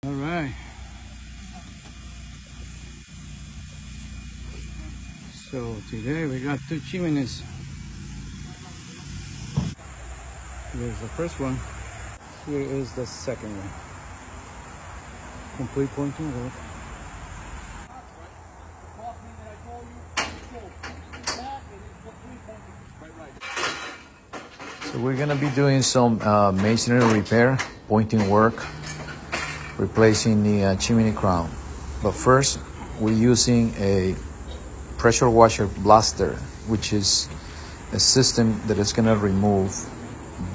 All right. So today we got 2 chimneys. Here's the first one. Here is the second one. Complete pointing work. So we're gonna be doing some masonry repair, pointing work, replacing the chimney crown. But first, we're using a pressure washer blaster, which is a system that is gonna remove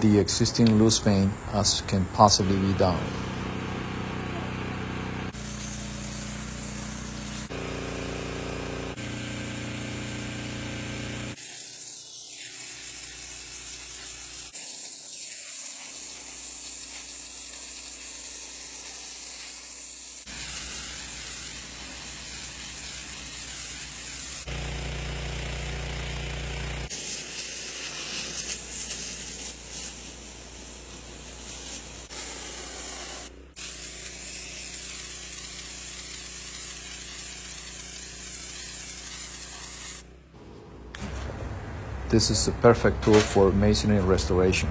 the existing loose paint as can possibly be done. This is the perfect tool for masonry restoration.